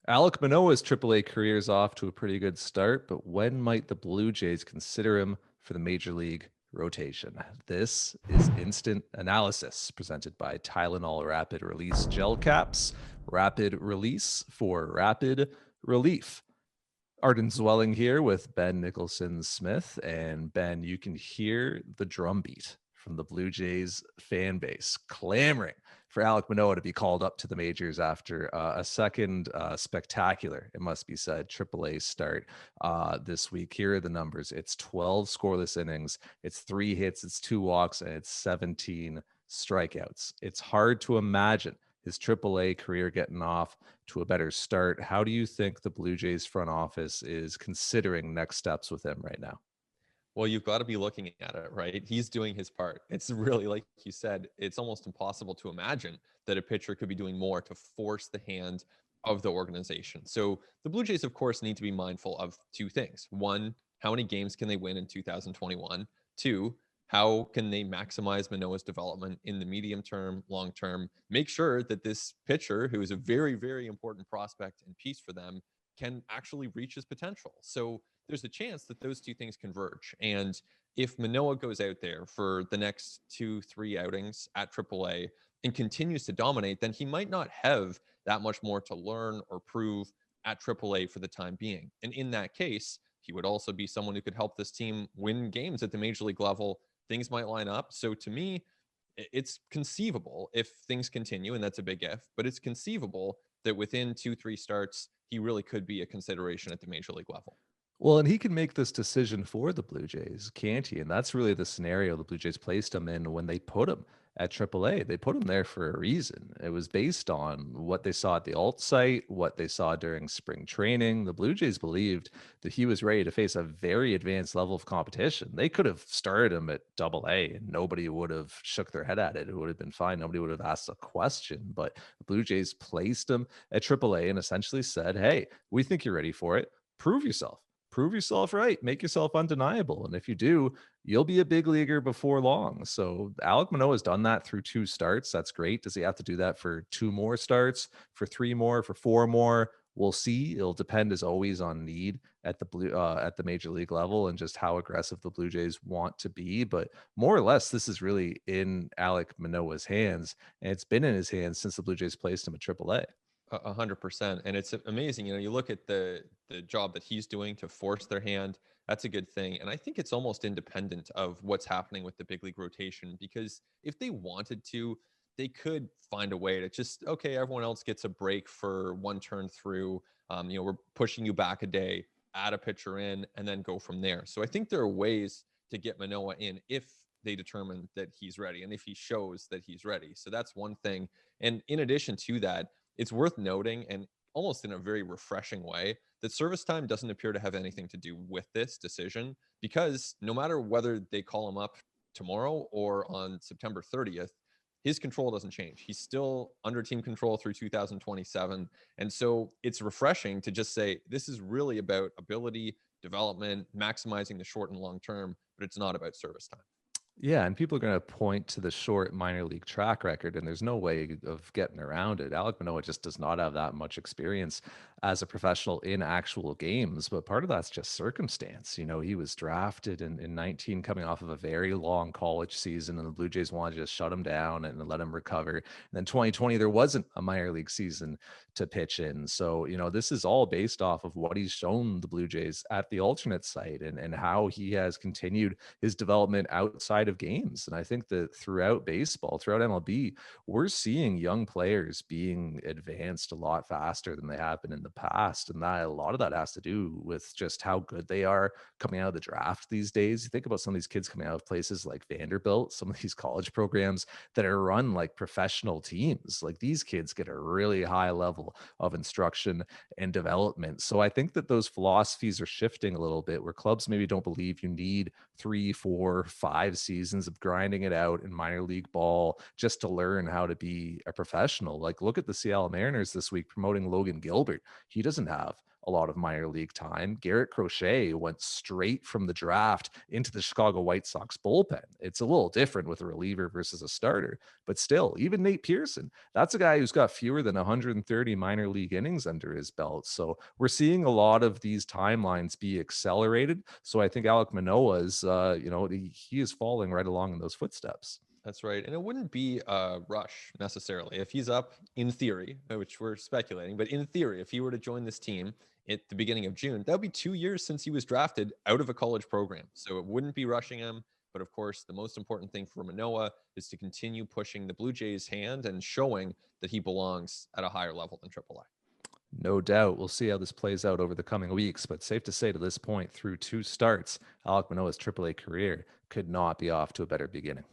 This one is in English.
Alek Manoah's AAA career is off to a pretty good start, but when might the Blue Jays consider him for the major league rotation? This is instant analysis presented by Tylenol Rapid Release Gel Caps. Rapid release for rapid relief. Arden Zwelling here with Ben Nicholson-Smith. And Ben, you can hear the drumbeat from the Blue Jays fan base clamoring for Alek Manoah to be called up to the majors after a second spectacular, it must be said, AAA start this week. Here are the numbers. It's 12 scoreless innings, it's 3 hits, it's 2 walks, and it's 17 strikeouts. It's hard to imagine his AAA career getting off to a better start. How do you think the Blue Jays front office is considering next steps with him right now? Well, you've got to be looking at it, right? He's doing his part. It's really, like you said, it's almost impossible to imagine that a pitcher could be doing more to force the hand of the organization. So the Blue Jays, of course, need to be mindful of two things. One, how many games can they win in 2021? Two, how can they maximize Manoah's development in the medium term, long term? Make sure that this pitcher, who is a very, very important prospect and piece for them, can actually reach his potential. So there's a chance that those two things converge. And if Manoah goes out there for the next 2, 3 outings at AAA and continues to dominate, then he might not have that much more to learn or prove at AAA for the time being. And in that case, he would also be someone who could help this team win games at the major league level. Things might line up. So to me, it's conceivable if things continue, and that's a big if, but it's conceivable that within 2, 3 starts, he really could be a consideration at the major league level. Well, and he can make this decision for the Blue Jays, can't he? And that's really the scenario the Blue Jays placed him in when they put him at AAA. They put him there for a reason. It was based on what they saw at the alt site, what they saw during spring training. The Blue Jays believed that he was ready to face a very advanced level of competition. They could have started him at AA and nobody would have shook their head at it. It would have been fine. Nobody would have asked a question. But the Blue Jays placed him at AAA and essentially said, hey, we think you're ready for it. Prove yourself right, make yourself undeniable. And if you do, you'll be a big leaguer before long. So Alek Manoah has done that through 2 starts. That's great. Does he have to do that for 2 more starts, for 3 more, for 4 more? We'll see. It'll depend as always on need at the major league level and just how aggressive the Blue Jays want to be. But more or less, this is really in Alek Manoah's hands, and it's been in his hands since the Blue Jays placed him at AAA. 100%. And it's amazing. You look at the job that he's doing to force their hand. That's a good thing. And I think it's almost independent of what's happening with the big league rotation, because if they wanted to, they could find a way to just, okay, everyone else gets a break for one turn through. We're pushing you back a day, add a pitcher in, and then go from there. So I think there are ways to get Manoah in if they determine that he's ready and if he shows that he's ready. So that's one thing. And in addition to that, it's worth noting, and almost in a very refreshing way, that service time doesn't appear to have anything to do with this decision, because no matter whether they call him up tomorrow or on September 30th, his control doesn't change. He's still under team control through 2027. And so it's refreshing to just say this is really about ability, development, maximizing the short and long term, but it's not about service time. Yeah, and people are going to point to the short minor league track record, and there's no way of getting around it. Alek Manoah just does not have that much experience as a professional in actual games, but part of that's just circumstance. He was drafted in 19 coming off of a very long college season, and the Blue Jays wanted to just shut him down and let him recover. And then 2020, there wasn't a minor league season to pitch in. So, this is all based off of what he's shown the Blue Jays at the alternate site and how he has continued his development outside of games. And I think that throughout baseball, throughout MLB, we're seeing young players being advanced a lot faster than they have been in the past. And that a lot of that has to do with just how good they are coming out of the draft these days. You think about some of these kids coming out of places like Vanderbilt, some of these college programs that are run like professional teams. Like these kids get a really high level of instruction and development. So I think that those philosophies are shifting a little bit where clubs maybe don't believe you need 3, 4, 5 seasons of grinding it out in minor league ball just to learn how to be a professional. Like, look at the Seattle Mariners this week promoting Logan Gilbert. He doesn't have a lot of minor league time. Garrett Crochet went straight from the draft into the Chicago White Sox bullpen. It's a little different with a reliever versus a starter, but still, even Nate Pearson, that's a guy who's got fewer than 130 minor league innings under his belt. So we're seeing a lot of these timelines be accelerated. So I think Alek Manoah is, he is falling right along in those footsteps. That's right. And it wouldn't be a rush necessarily. If he's up in theory, which we're speculating, but in theory, if he were to join this team at the beginning of June, that would be 2 years since he was drafted out of a college program. So it wouldn't be rushing him. But of course, the most important thing for Manoah is to continue pushing the Blue Jays' hand and showing that he belongs at a higher level than AAA. No doubt. We'll see how this plays out over the coming weeks, but safe to say to this point, through two starts, Alek Manoah's AAA career could not be off to a better beginning.